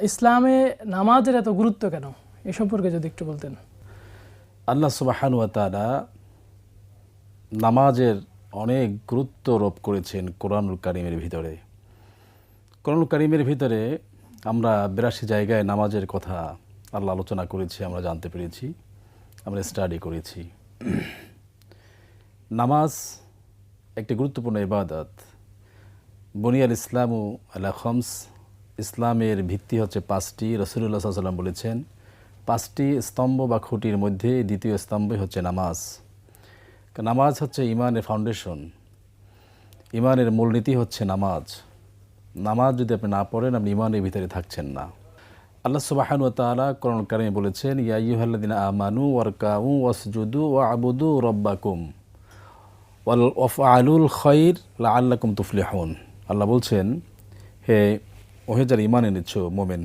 ইসলামে নামাজের এত গুরুত্ব কেন, এ সম্পর্কে যদি একটু বলতেন। আল্লাহ সুবহানাহু ওয়া তাআলা নামাজের অনেক গুরুত্ব আরোপ করেছেন কোরআনুল কারীমের ভিতরে। কোরআনুল কারীমের ভিতরে আমরা ৮২ জায়গায় নামাজের কথা আল্লাহ আলোচনা করেছি, আমরা জানতে পেরেছি, আমরা স্টাডি করেছি। নামাজ একটি গুরুত্বপূর্ণ ইবাদত। বুনিয়াল ইসলামু আলা খামস, ইসলামের ভিত্তি হচ্ছে ৫টি। রাসূলুল্লাহ সাল্লাল্লাহু আলাইহি ওয়াসাল্লাম বলেছেন ৫টি স্তম্ভ বা খুঁটির মধ্যে দ্বিতীয় স্তম্ভই হচ্ছে নামাজ। নামাজ হচ্ছে ইমানের ফাউন্ডেশন, ইমানের মূলনীতি হচ্ছে নামাজ। নামাজ যদি আপনি না পড়েন, আপনি ইমানের ভিতরে থাকছেন না। আল্লাহ সুবহানাহু ওয়া তাআলা কোরআনুল কারীমে বলেছেন, ইয়া আইয়ুহাল্লাযীনা আমানু ওয়ারকাউ ওয়াসজুদু ওয়া'বুদু রাব্বাকুম ওয়াফআলুল খায়র লাআল্লাকুম তুফলিহুন। আল্লাহ বলছেন, হে ওহে যারা ঈমান এনেছো মুমিন,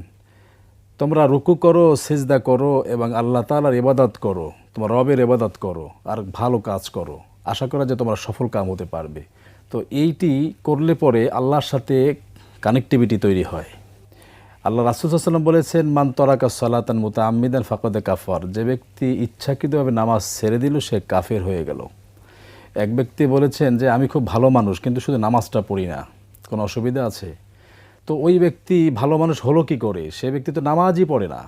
তোমরা রুকু করো, সিজদা করো এবং আল্লাহ তাআলার ইবাদত করো, তোমার রবের ইবাদত করো আর ভালো কাজ করো, আশা করা যে তোমরা সফল কাম হতে পারবে। তো এইটি করলে পরে আল্লাহর সাথে কানেক্টিভিটি তৈরি হয়। আল্লাহ রাসূল সাল্লাল্লাহু আলাইহি ওয়াসাল্লাম বলেছেন, মান তারাকা সালাতান মুতাআম্মিদান ফাকাদ কাফার। যে ব্যক্তি ইচ্ছাকৃতভাবে নামাজ ছেড়ে দিল, সে কাফের হয়ে গেল। এক ব্যক্তি বলেছেন যে আমি খুব ভালো মানুষ, কিন্তু শুধু নামাজটা পড়ি না, কোনো অসুবিধা আছে? তো ওই ব্যক্তি ভালো মানুষ হলো কি করে? সে ব্যক্তি তো নামাজই পড়ে না।